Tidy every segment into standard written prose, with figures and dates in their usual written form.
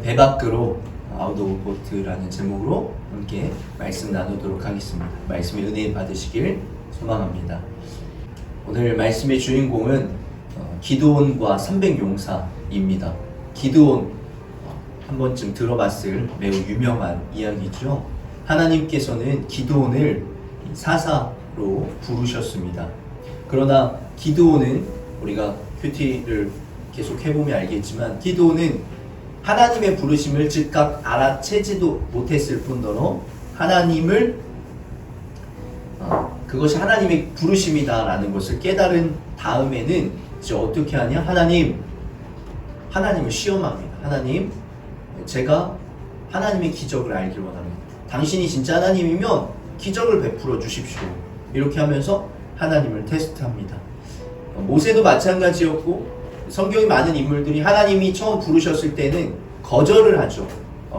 배 밖으로 아웃 오브 보트라는 제목으로 함께 말씀 나누도록 하겠습니다. 말씀의 은혜 받으시길 소망합니다. 오늘 말씀의 주인공은 기드온과 300용사입니다. 기드온 한 번쯤 들어봤을 매우 유명한 이야기죠. 하나님께서는 기드온을 사사로 부르셨습니다. 그러나 기드온은 우리가 큐티를 계속 해보면 알겠지만 기드온은 하나님의 부르심을 즉각 알아채지도 못했을 뿐더러 하나님을 그것이 하나님의 부르심이다라는 것을 깨달은 다음에는 이제 어떻게 하냐? 하나님을 시험합니다. 하나님, 제가 하나님의 기적을 알길 원합니다. 당신이 진짜 하나님이면 기적을 베풀어 주십시오. 이렇게 하면서 하나님을 테스트합니다. 모세도 마찬가지였고 성경에 많은 인물들이 하나님이 처음 부르셨을 때는 거절을 하죠.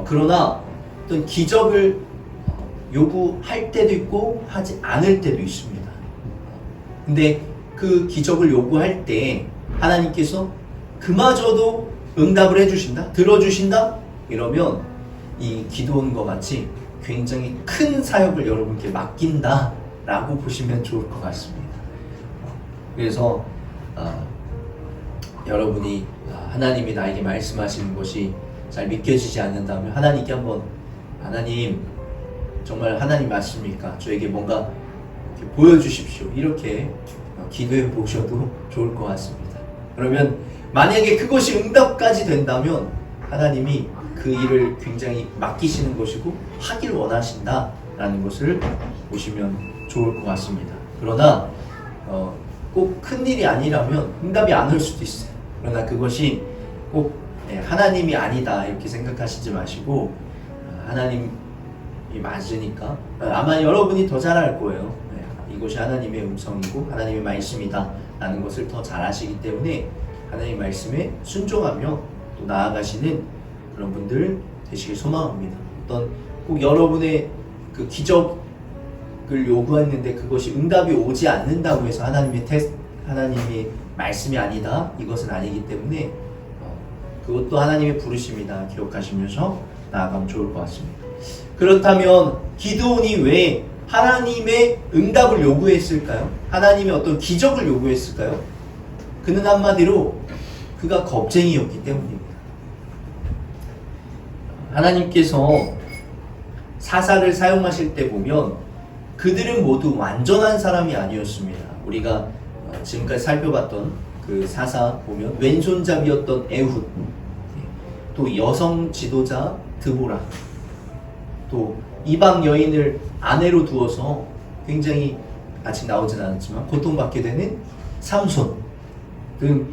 그러나 어떤 기적을 요구할 때도 있고 하지 않을 때도 있습니다. 근데 그 기적을 요구할 때 하나님께서 그마저도 응답을 해주신다? 들어주신다? 이러면 이 기드온과 같이 굉장히 큰 사역을 여러분께 맡긴다 라고 보시면 좋을 것 같습니다. 그래서 여러분이 하나님이 나에게 말씀하시는 것이 잘 믿겨지지 않는다면 하나님께 한번 하나님 정말 하나님 맞습니까? 저에게 뭔가 이렇게 보여주십시오. 이렇게 기도해 보셔도 좋을 것 같습니다. 그러면 만약에 그것이 응답까지 된다면 하나님이 그 일을 굉장히 맡기시는 것이고 하길 원하신다라는 것을 보시면 좋을 것 같습니다. 그러나 꼭 큰일이 아니라면 응답이 안 올 수도 있어요. 그러나 그것이 꼭 하나님이 아니다 이렇게 생각하시지 마시고 하나님이 맞으니까 아마 여러분이 더 잘 알 거예요. 이것이 하나님의 음성이고 하나님의 말씀이다 라는 것을 더 잘 아시기 때문에 하나님의 말씀에 순종하며 또 나아가시는 그런 분들 되시길 소망합니다. 어떤 꼭 여러분의 그 기적을 요구했는데 그것이 응답이 오지 않는다고 해서 하나님의 말씀이 아니다 이것은 아니기 때문에 그것도 하나님의 부르심이다 기억하시면서 나아가면 좋을 것 같습니다. 그렇다면 기드온이 왜 하나님의 응답을 요구했을까요? 하나님의 어떤 기적을 요구했을까요? 그는 한마디로 그가 겁쟁이였기 때문입니다. 하나님께서 사사를 사용하실 때 보면 그들은 모두 완전한 사람이 아니었습니다. 우리가 지금까지 살펴봤던 그 사사 보면 왼손잡이였던 에훗, 또 여성 지도자 드보라, 또 이방 여인을 아내로 두어서 굉장히 아직 나오진 않았지만 고통받게 되는 삼손 등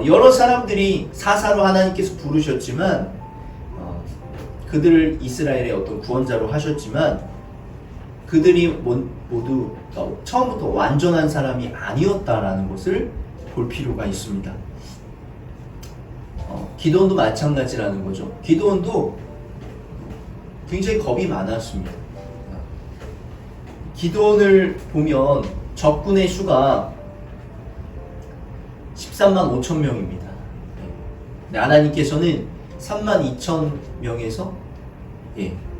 여러 사람들이 사사로 하나님께서 부르셨지만 그들을 이스라엘의 어떤 구원자로 하셨지만 그들이 모두 처음부터 완전한 사람이 아니었다라는 것을 볼 필요가 있습니다. 기드온도 마찬가지라는 거죠. 기드온도 굉장히 겁이 많았습니다. 기드온을 보면 적군의 수가 13만 5천 명입니다. 하나님께서는 3만 2천 명에서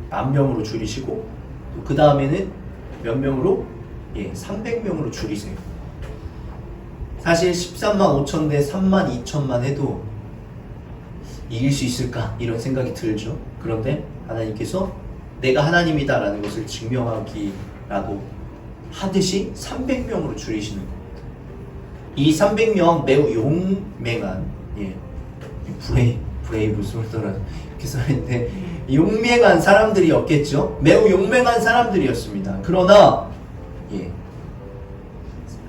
10,000명으로 줄이시고 그 다음에는 몇 명으로? 300명으로 줄이세요. 사실 13만 5천 대 3만 2천만 해도 이길 수 있을까? 이런 생각이 들죠. 그런데 하나님께서 내가 하나님이다 라는 것을 증명하기라도 하듯이 300명으로 줄이시는 겁니다. 이 300명 매우 용맹한 브레이브 솔더라 이렇게 써있는데 용맹한 사람들이었겠죠. 매우 용맹한 사람들이었습니다. 그러나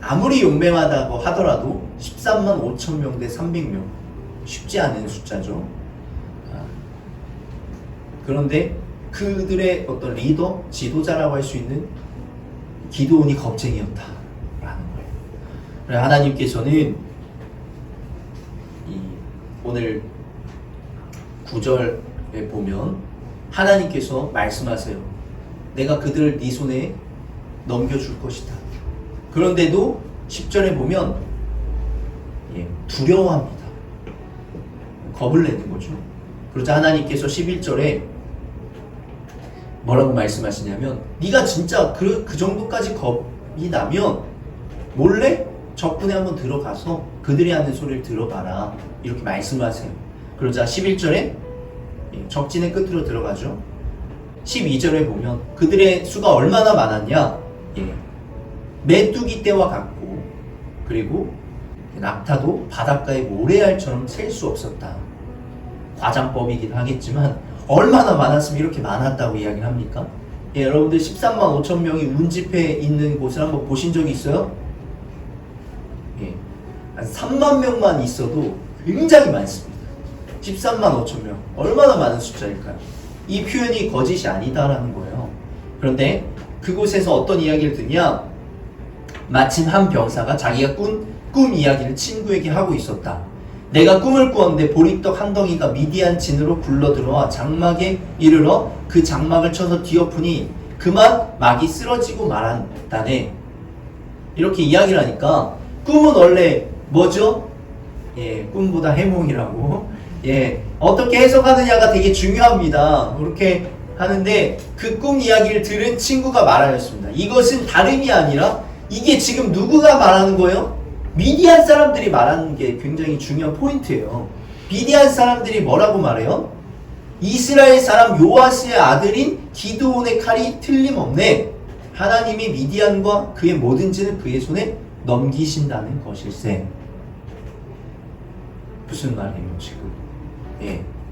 아무리 용맹하다고 하더라도 13만 5천 명 대 300명 쉽지 않은 숫자죠. 그런데 그들의 어떤 리더, 지도자라고 할 수 있는 기드온이 겁쟁이였다라는 거예요. 그래서 하나님께서는 오늘 9절에 보면 하나님께서 말씀하세요. 내가 그들을 네 손에 넘겨줄 것이다. 그런데도 10절에 보면 두려워합니다. 겁을 내는 거죠. 그러자 하나님께서 11절에 뭐라고 말씀하시냐면 네가 진짜 그 정도까지 겁이 나면 몰래 적군에 한번 들어가서 그들이 하는 소리를 들어봐라 이렇게 말씀하세요. 그러자 11절에 적진의 끝으로 들어가죠. 12절에 보면 그들의 수가 얼마나 많았냐, 메뚜기 떼와 같고 그리고 낙타도 바닷가의 모래알처럼 셀 수 없었다. 과장법이긴 하겠지만 얼마나 많았으면 이렇게 많았다고 이야기를 합니까? 여러분들 13만 5천 명이 운집해 있는 곳을 한번 보신 적이 있어요? 한 3만 명만 있어도 굉장히 많습니다. 13만 5천 명 얼마나 많은 숫자일까요? 이 표현이 거짓이 아니다라는 거예요. 그런데 그곳에서 어떤 이야기를 듣냐? 마침 한 병사가 자기가 꿈 이야기를 친구에게 하고 있었다. 내가 꿈을 꾸었는데 보리떡 한 덩이가 미디안 진으로 굴러들어와 장막에 이르러 그 장막을 쳐서 뒤엎으니 그만 막이 쓰러지고 말았다네. 이렇게 이야기를 하니까 꿈은 원래 뭐죠? 꿈보다 해몽이라고. 어떻게 해석하느냐가 되게 중요합니다. 그렇게 하는데 그 꿈 이야기를 들은 친구가 말하였습니다. 이것은 다름이 아니라 이게 지금 누구가 말하는 거예요? 미디안 사람들이 말하는 게 굉장히 중요한 포인트예요. 미디안 사람들이 뭐라고 말해요? 이스라엘 사람 요아스의 아들인 기드온의 칼이 틀림없네. 하나님이 미디안과 그의 모든 진을 그의 손에 넘기신다는 것일세. 무슨 말이에요 지금?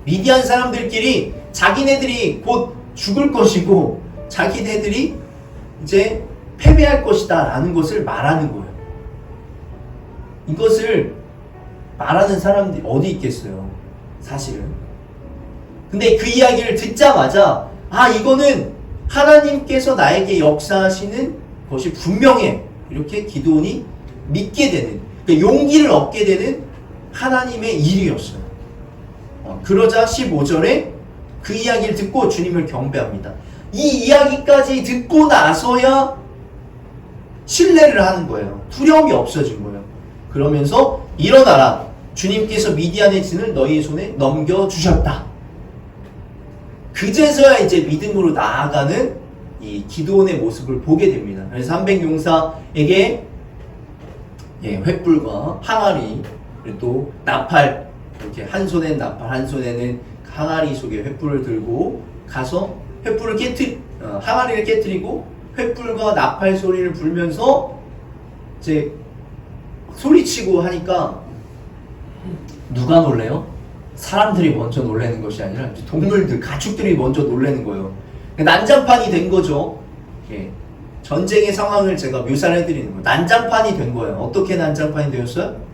미디안 사람들끼리 자기네들이 곧 죽을 것이고 자기네들이 이제 패배할 것이다 라는 것을 말하는 거예요. 이것을 말하는 사람들이 어디 있겠어요 사실은. 근데 그 이야기를 듣자마자 이거는 하나님께서 나에게 역사하시는 것이 분명해 이렇게 기드온이 믿게 되는, 그러니까 용기를 얻게 되는 하나님의 일이었어요. 그러자 15절에 그 이야기를 듣고 주님을 경배합니다. 이 이야기까지 듣고 나서야 신뢰를 하는 거예요. 두려움이 없어진 거예요. 그러면서 일어나라. 주님께서 미디안의 진을 너희의 손에 넘겨주셨다. 그제서야 이제 믿음으로 나아가는 이 기드온의 모습을 보게 됩니다. 그래서 300용사에게 횃불과 항아리 그리고 또 나팔, 이렇게 한 손에는 나팔, 한 손에는 항아리 속에 횃불을 들고 가서 횃불을 항아리를 깨트리고 횃불과 나팔 소리를 불면서 이제 소리치고 하니까 누가 놀래요? 사람들이 먼저 놀라는 것이 아니라 동물들, 가축들이 먼저 놀라는 거예요. 난장판이 된 거죠. 전쟁의 상황을 제가 묘사를 해드리는 거예요. 난장판이 된 거예요. 어떻게 난장판이 되었어요?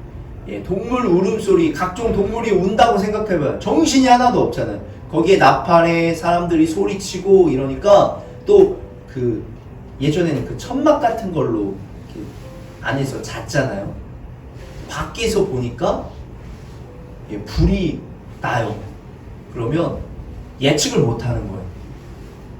동물 울음소리, 각종 동물이 운다고 생각해봐요. 정신이 하나도 없잖아요. 거기에 나팔에 사람들이 소리치고 이러니까 또 그 예전에는 그 천막 같은 걸로 안에서 잤잖아요. 밖에서 보니까 불이 나요. 그러면 예측을 못 하는 거예요.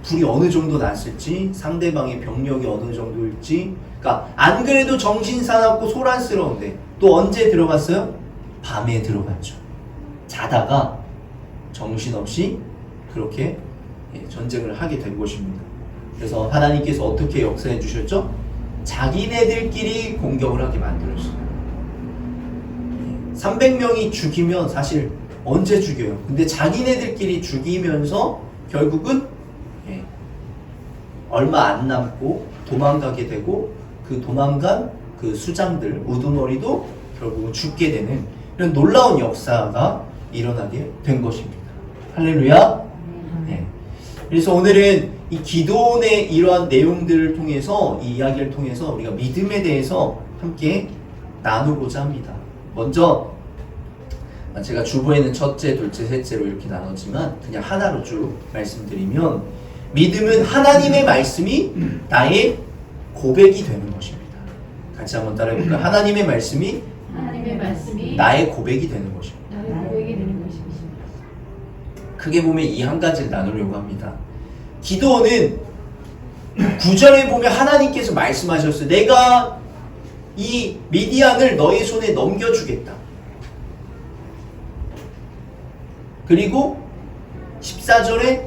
불이 어느 정도 났을지, 상대방의 병력이 어느 정도일지. 그러니까 안 그래도 정신 사납고 소란스러운데 또 언제 들어갔어요? 밤에 들어갔죠. 자다가 정신없이 그렇게 전쟁을 하게 된 것입니다. 그래서 하나님께서 어떻게 역사해 주셨죠? 자기네들끼리 공격을 하게 만들었어요. 300명이 죽이면 사실 언제 죽여요? 근데 자기네들끼리 죽이면서 결국은 얼마 안 남고 도망가게 되고 그 도망간 그 수장들, 우두머리도 결국은 죽게 되는 이런 놀라운 역사가 일어나게 된 것입니다. 할렐루야. 그래서 오늘은 이 기도원의 이러한 내용들을 통해서, 이 이야기를 통해서 우리가 믿음에 대해서 함께 나누고자 합니다. 먼저 제가 주보에는 첫째, 둘째, 셋째로 이렇게 나눴지만 그냥 하나로 쭉 말씀드리면, 믿음은 하나님의 말씀이 나의 고백이 되는 것입니다. 같이 한번 따라해볼까요? 하나님의 말씀이 나의 고백이 되는 것입니다. 크게 보면 이 한 가지를 나누려고 합니다. 기도는 9절에 보면 하나님께서 말씀하셨어요. 내가 이 미디안을 너의 손에 넘겨주겠다. 그리고 14절에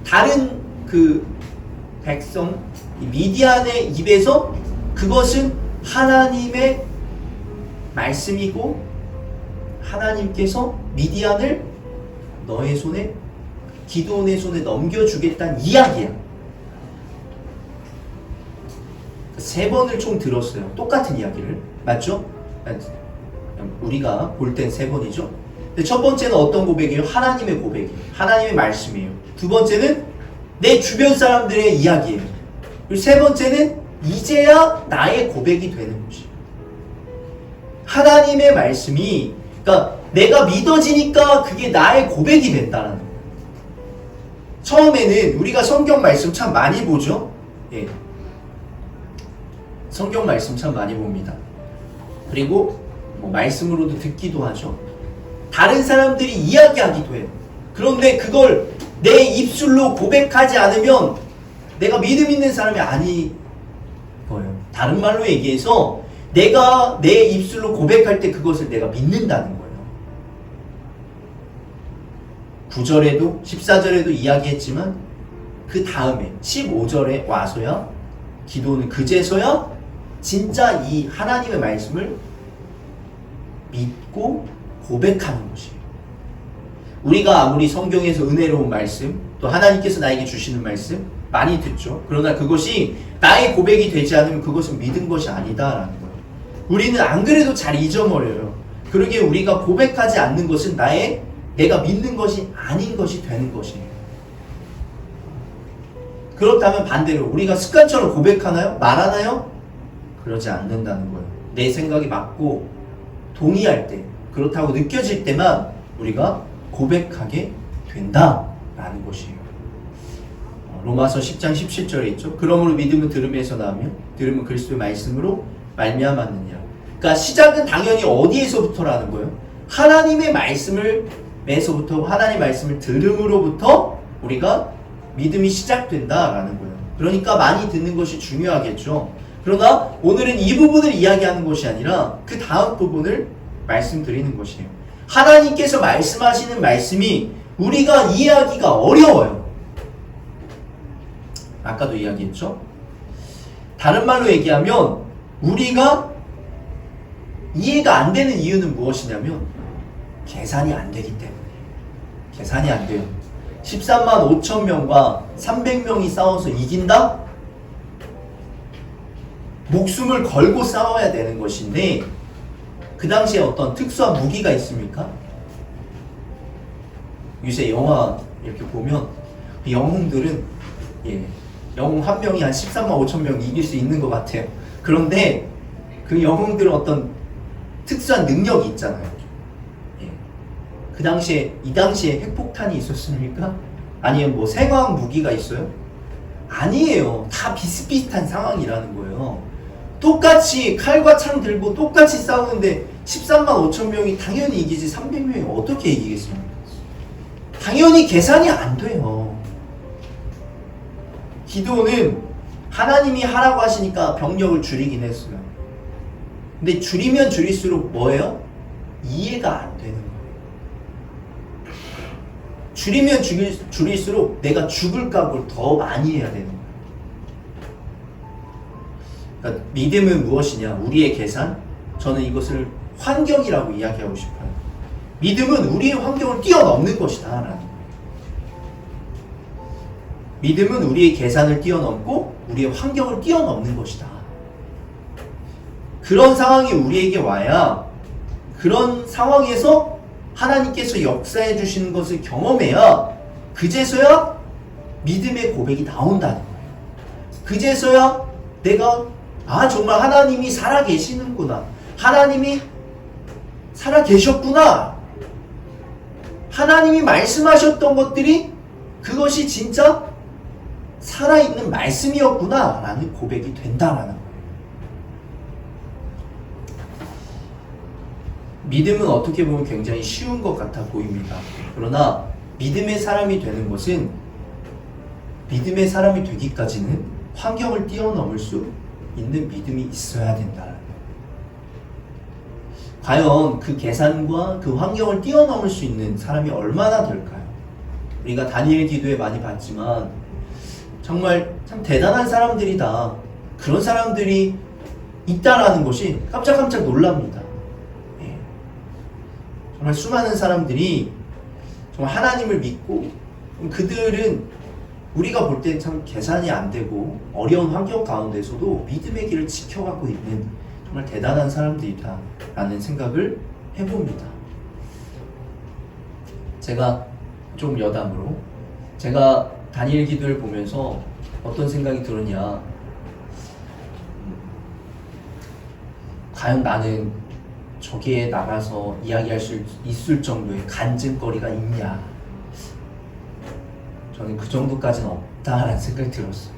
다른 그 백성 미디안의 입에서 그것은 하나님의 말씀이고 하나님께서 미디안을 너의 손에 기드온의 손에 넘겨주겠다는 이야기야. 3번을 총 들었어요. 똑같은 이야기를. 맞죠? 우리가 볼 땐 3번이죠. 첫 번째는 어떤 고백이에요? 하나님의 고백이에요. 하나님의 말씀이에요. 두 번째는 내 주변 사람들의 이야기예요. 그리고 세 번째는 이제야 나의 고백이 되는 것이에요. 하나님의 말씀이, 그러니까 내가 믿어지니까 그게 나의 고백이 된다는 거예요. 처음에는 우리가 성경 말씀 참 많이 보죠. 예. 성경 말씀 참 많이 봅니다. 그리고 뭐 말씀으로도 듣기도 하죠. 다른 사람들이 이야기하기도 해요. 그런데 그걸 내 입술로 고백하지 않으면 내가 믿음 있는 사람이 아닌 거예요. 다른 말로 얘기해서 내가 내 입술로 고백할 때 그것을 내가 믿는다는 거예요. 9절에도 14절에도 이야기했지만 그 다음에 15절에 와서야 기도는 그제서야 진짜 이 하나님의 말씀을 믿고 고백하는 것이에요. 우리가 아무리 성경에서 은혜로운 말씀, 또 하나님께서 나에게 주시는 말씀 많이 듣죠. 그러나 그것이 나의 고백이 되지 않으면 그것은 믿은 것이 아니다라는 거예요. 우리는 안 그래도 잘 잊어버려요. 그러기에 우리가 고백하지 않는 것은 내가 믿는 것이 아닌 것이 되는 것이에요. 그렇다면 반대로 우리가 습관처럼 고백하나요? 말하나요? 그러지 않는다는 거예요. 내 생각이 맞고 동의할 때, 그렇다고 느껴질 때만 우리가 고백하게 된다라는 것이에요. 로마서 10장 17절에 있죠. 그러므로 믿음은 들음에서 나오며 들음은 그리스도의 말씀으로 말미암았느니라. 그러니까 시작은 당연히 어디에서부터라는 거예요? 하나님의 말씀에서부터, 하나님의 말씀을 들음으로부터 우리가 믿음이 시작된다라는 거예요. 그러니까 많이 듣는 것이 중요하겠죠. 그러나 오늘은 이 부분을 이야기하는 것이 아니라 그 다음 부분을 말씀드리는 것이에요. 하나님께서 말씀하시는 말씀이 우리가 이해하기가 어려워요. 아까도 이야기했죠. 다른 말로 얘기하면 우리가 이해가 안 되는 이유는 무엇이냐면 계산이 안 되기 때문에. 계산이 안 돼요. 13만 5천 명과 300명이 싸워서 이긴다? 목숨을 걸고 싸워야 되는 것인데 그 당시에 어떤 특수한 무기가 있습니까? 요새 영화 이렇게 보면 그 영웅들은 영웅 한 명이 한 13만 5천 명 이길 수 있는 것 같아요. 그런데 그 영웅들은 어떤 특수한 능력이 있잖아요. 그 당시에, 이 당시에 핵폭탄이 있었습니까? 아니면 뭐 생화학 무기가 있어요? 아니에요. 다 비슷비슷한 상황이라는 거예요. 똑같이 칼과 창 들고 똑같이 싸우는데 13만 5천 명이 당연히 이기지 300명이 어떻게 이기겠습니까? 당연히 계산이 안 돼요. 기드온은 하나님이 하라고 하시니까 병력을 줄이긴 했어요. 근데 줄이면 줄일수록 뭐예요? 이해가 안 되는 거예요. 줄이면 줄일수록 내가 죽을 각오를 더 많이 해야 되는 거예요. 그러니까 믿음은 무엇이냐? 우리의 계산? 저는 이것을 환경이라고 이야기하고 싶어요. 믿음은 우리의 환경을 뛰어넘는 것이다 라는 거예요. 믿음은 우리의 계산을 뛰어넘고 우리의 환경을 뛰어넘는 것이다. 그런 상황이 우리에게 와야, 그런 상황에서 하나님께서 역사해 주시는 것을 경험해야 그제서야 믿음의 고백이 나온다는 거예요. 그제서야 내가 정말 하나님이 살아계시는구나, 하나님이 살아계셨구나, 하나님이 말씀하셨던 것들이 그것이 진짜 살아있는 말씀이었구나 라는 고백이 된다라는 거예요. 믿음은 어떻게 보면 굉장히 쉬운 것 같아 보입니다. 그러나 믿음의 사람이 되는 것은, 믿음의 사람이 되기까지는 환경을 뛰어넘을 수 있는 믿음이 있어야 된다는 거예요. 과연 그 계산과 그 환경을 뛰어넘을 수 있는 사람이 얼마나 될까요? 우리가 다니엘 기도에 많이 봤지만 정말 참 대단한 사람들이다. 그런 사람들이 있다라는 것이 깜짝깜짝 놀랍니다. 예. 정말 수많은 사람들이 정말 하나님을 믿고 그들은 우리가 볼 때 참 계산이 안 되고 어려운 환경 가운데서도 믿음의 길을 지켜가고 있는 정말 대단한 사람들이다라는 생각을 해봅니다. 제가 좀 여담으로 제가 다니엘 기도를 보면서 어떤 생각이 들었냐, 과연 나는 저기에 나가서 이야기할 수 있을 정도의 간증거리가 있냐, 저는 그 정도까지는 없다라는 생각이 들었어요.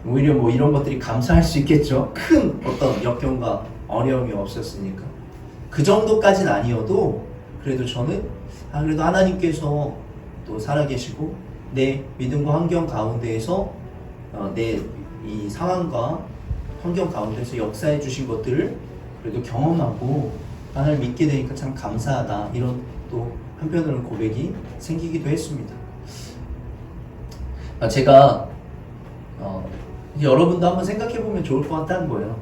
오히려 뭐 이런 것들이 감사할 수 있겠죠. 큰 어떤 역경과 어려움이 없었으니까. 그 정도까지는 아니어도 그래도 저는 그래도 하나님께서 또 살아계시고 내 믿음과 환경 가운데에서 내 이 상황과 환경 가운데서 역사해 주신 것들을 그래도 경험하고 하나님을 믿게 되니까 참 감사하다, 이런 또 한편으로는 고백이 생기기도 했습니다. 제가 여러분도 한번 생각해 보면 좋을 것 같다는 거예요.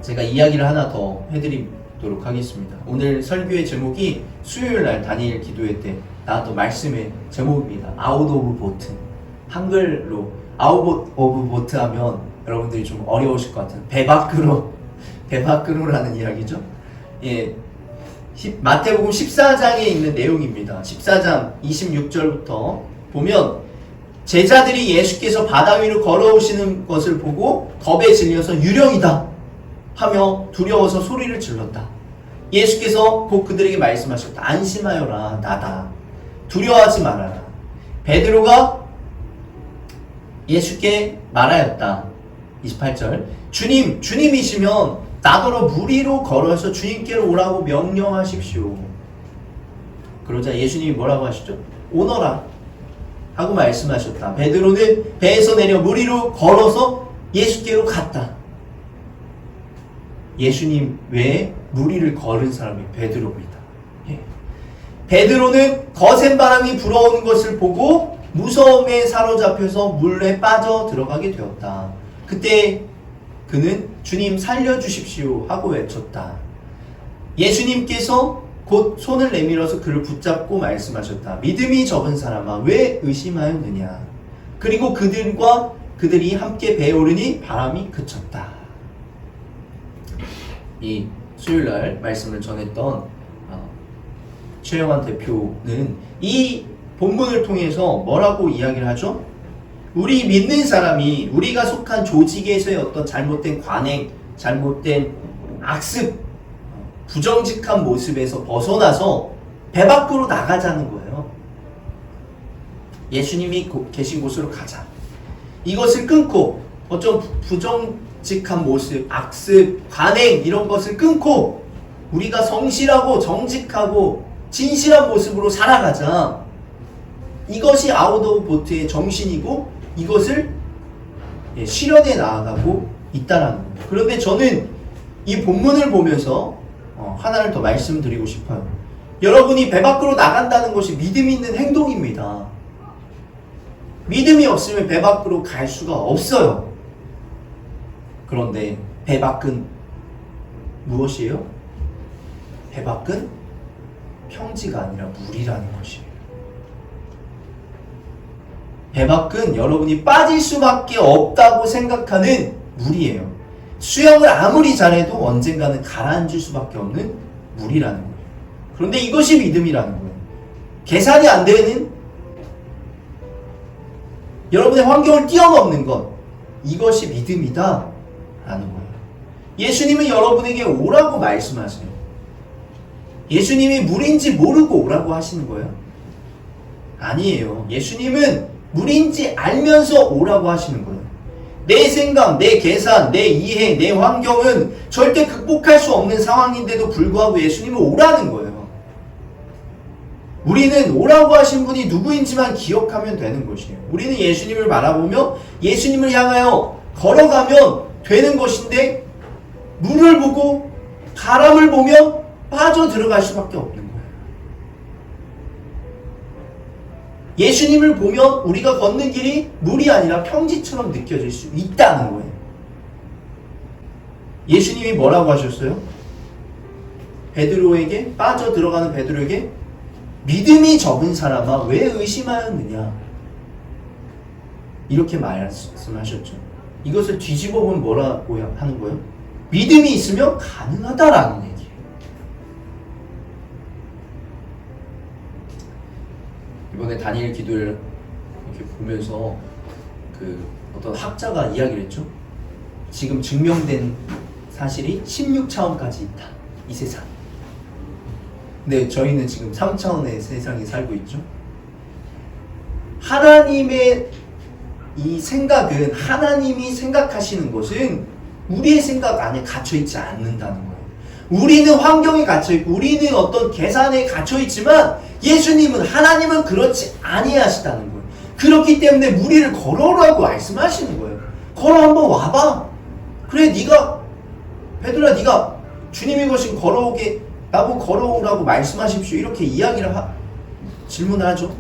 제가 이야기를 하나 더 해드리도록 하겠습니다. 오늘 설교의 제목이 수요일날 다니엘 기도회 때 나왔던 말씀의 제목입니다. 아웃 오브 보트. 한글로 아웃 오브 보트 하면 여러분들이 좀 어려우실 것 같아요. 배 밖으로라는 이야기죠. 예, 마태복음 14장에 있는 내용입니다. 14장 26절부터 보면 제자들이 예수께서 바다 위로 걸어오시는 것을 보고 겁에 질려서 유령이다 하며 두려워서 소리를 질렀다. 예수께서 곧 그들에게 말씀하셨다. 안심하여라, 나다. 두려워하지 말아라. 베드로가 예수께 말하였다. 28절. 주님이시면 나더러 물 위로 걸어서 주님께로 오라고 명령하십시오. 그러자 예수님이 뭐라고 하시죠? 오너라 하고 말씀하셨다. 베드로는 배에서 내려 물 위로 걸어서 예수께로 갔다. 예수님 외에 물 위를 걸은 사람이 베드로입니다. 예. 베드로는 거센 바람이 불어오는 것을 보고 무서움에 사로잡혀서 물에 빠져 들어가게 되었다. 그때 그는 주님 살려주십시오 하고 외쳤다. 예수님께서 곧 손을 내밀어서 그를 붙잡고 말씀하셨다. 믿음이 적은 사람아, 왜 의심하였느냐. 그리고 그들이 함께 배에 오르니 바람이 그쳤다. 이 수요일날 말씀을 전했던 최영환 대표는 이 본문을 통해서 뭐라고 이야기를 하죠? 우리 믿는 사람이 우리가 속한 조직에서의 어떤 잘못된 관행, 잘못된 악습, 부정직한 모습에서 벗어나서 배 밖으로 나가자는 거예요. 예수님이 계신 곳으로 가자. 이것을 끊고 어떤 부정직한 모습, 악습, 관행 이런 것을 끊고 우리가 성실하고 정직하고 진실한 모습으로 살아가자. 이것이 아웃 오브 보트의 정신이고 이것을 실현해 나아가고 있다라는 거예요. 그런데 저는 이 본문을 보면서 하나를 더 말씀드리고 싶어요. 여러분이 배 밖으로 나간다는 것이 믿음 있는 행동입니다. 믿음이 없으면 배 밖으로 갈 수가 없어요. 그런데 배 밖은 무엇이에요? 배 밖은 평지가 아니라 물이라는 것이에요. 배 밖은 여러분이 빠질 수밖에 없다고 생각하는 물이에요. 수영을 아무리 잘해도 언젠가는 가라앉을 수밖에 없는 물이라는 거예요. 그런데 이것이 믿음이라는 거예요. 계산이 안 되는 여러분의 환경을 뛰어넘는 것, 이것이 믿음이다 라는 거예요. 예수님은 여러분에게 오라고 말씀하세요. 예수님이 물인지 모르고 오라고 하시는 거예요? 아니에요. 예수님은 물인지 알면서 오라고 하시는 거예요. 내 생각, 내 계산, 내 이해, 내 환경은 절대 극복할 수 없는 상황인데도 불구하고 예수님은 오라는 거예요. 우리는 오라고 하신 분이 누구인지만 기억하면 되는 것이에요. 우리는 예수님을 바라보며 예수님을 향하여 걸어가면 되는 것인데 물을 보고 바람을 보며 빠져 들어갈 수밖에 없는 거예요. 예수님을 보면 우리가 걷는 길이 물이 아니라 평지처럼 느껴질 수 있다는 거예요. 예수님이 뭐라고 하셨어요? 베드로에게, 빠져 들어가는 베드로에게 믿음이 적은 사람아 왜 의심하였느냐, 이렇게 말씀하셨죠. 이것을 뒤집어 보면 뭐라고 하는 거예요? 믿음이 있으면 가능하다라는 얘기예요. 이번에 다니엘 기도를 이렇게 보면서 어떤 학자가 이야기를 했죠. 지금 증명된 사실이 16차원까지 있다, 이 세상. 근데 저희는 지금 3차원의 세상에 살고 있죠. 하나님의 이 생각은, 하나님이 생각하시는 것은 우리의 생각 안에 갇혀있지 않는다는 거예요. 우리는 환경에 갇혀있고 우리는 어떤 계산에 갇혀있지만 예수님은, 하나님은 그렇지 아니하시다는 거예요. 그렇기 때문에 우리를 걸어오라고 말씀하시는 거예요. 걸어, 한번 와봐. 그래, 네가 베드로야, 네가 주님이 것이 걸어오게 나보고 걸어오라고 말씀하십시오, 이렇게 이야기를 질문을 하죠.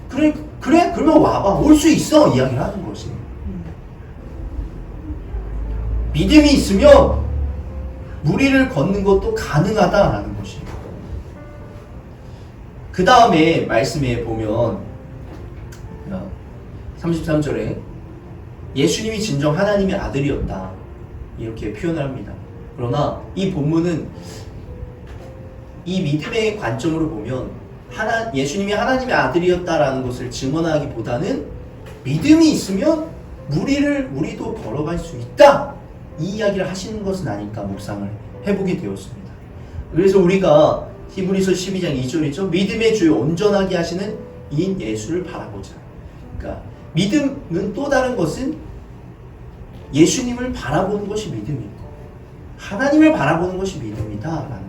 그래 그러면 와봐, 올 수 있어, 이야기를 하는 것이. 믿음이 있으면 무리를 걷는 것도 가능하다라는 것이에요. 그 다음에 말씀에 보면 33절에 예수님이 진정 하나님의 아들이었다, 이렇게 표현을 합니다. 그러나 이 본문은 이 믿음의 관점으로 보면 예수님이 하나님의 아들이었다라는 것을 증언하기보다는 믿음이 있으면 우리도 걸어갈 수 있다, 이 이야기를 하시는 것은 아닐까 묵상을 해보게 되었습니다. 그래서 우리가 히브리서 12장 2절이죠. 믿음의 주요 온전하게 하시는 이인 예수를 바라보자. 그러니까 믿음은 또 다른 것은 예수님을 바라보는 것이 믿음이고 하나님을 바라보는 것이 믿음이다 라는 거예요.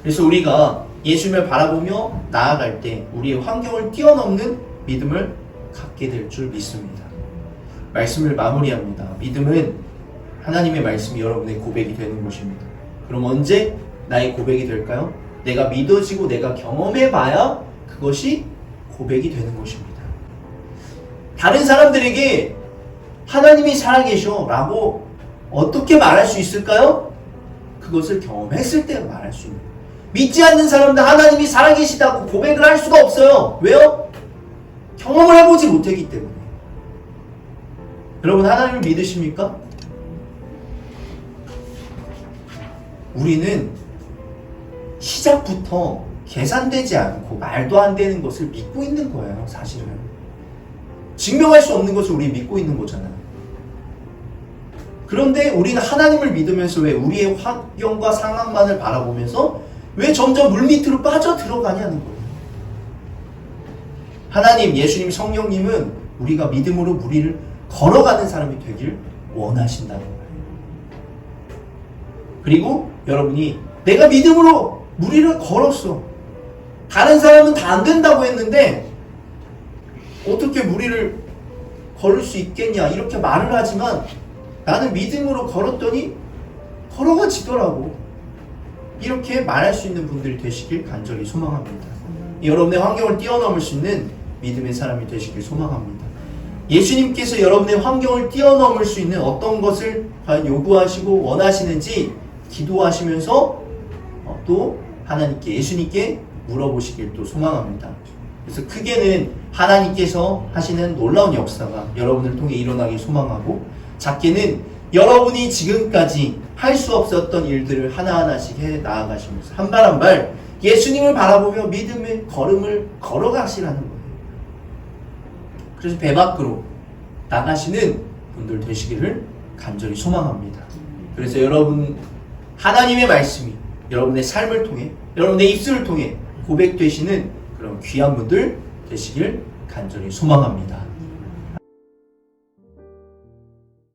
그래서 우리가 예수님을 바라보며 나아갈 때 우리의 환경을 뛰어넘는 믿음을 갖게 될 줄 믿습니다. 말씀을 마무리합니다. 믿음은 하나님의 말씀이 여러분의 고백이 되는 것입니다. 그럼 언제 나의 고백이 될까요? 내가 믿어지고 내가 경험해봐야 그것이 고백이 되는 것입니다. 다른 사람들에게 하나님이 살아계셔 라고 어떻게 말할 수 있을까요? 그것을 경험했을 때 말할 수 있는 거예요. 믿지 않는 사람들 하나님이 살아계시다고 고백을 할 수가 없어요. 왜요? 경험을 해보지 못했기 때문에. 여러분, 하나님을 믿으십니까? 우리는 시작부터 계산되지 않고 말도 안 되는 것을 믿고 있는 거예요. 사실은 증명할 수 없는 것을 우리 믿고 있는 거잖아요. 그런데 우리는 하나님을 믿으면서 왜 우리의 환경과 상황만을 바라보면서 왜 점점 물밑으로 빠져 들어가냐는 거예요. 하나님, 예수님, 성령님은 우리가 믿음으로 무리를 걸어가는 사람이 되길 원하신다는 거예요. 그리고 여러분이 내가 믿음으로 무리를 걸었어. 다른 사람은 다 안 된다고 했는데 어떻게 무리를 걸을 수 있겠냐 이렇게 말을 하지만 나는 믿음으로 걸었더니 걸어가지더라고. 이렇게 말할 수 있는 분들이 되시길 간절히 소망합니다. 여러분의 환경을 뛰어넘을 수 있는 믿음의 사람이 되시길 소망합니다. 예수님께서 여러분의 환경을 뛰어넘을 수 있는 어떤 것을 과연 요구하시고 원하시는지 기도하시면서 또 하나님께, 예수님께 물어보시길 또 소망합니다. 그래서 크게는 하나님께서 하시는 놀라운 역사가 여러분을 통해 일어나길 소망하고, 작게는 여러분이 지금까지 할 수 없었던 일들을 하나하나씩 해 나아가시면서 한 발 한 발 예수님을 바라보며 믿음의 걸음을 걸어가시라는 거예요. 그래서 배 밖으로 나가시는 분들 되시기를 간절히 소망합니다. 그래서 여러분, 하나님의 말씀이 여러분의 삶을 통해, 여러분의 입술을 통해 고백되시는 그런 귀한 분들 되시길 간절히 소망합니다.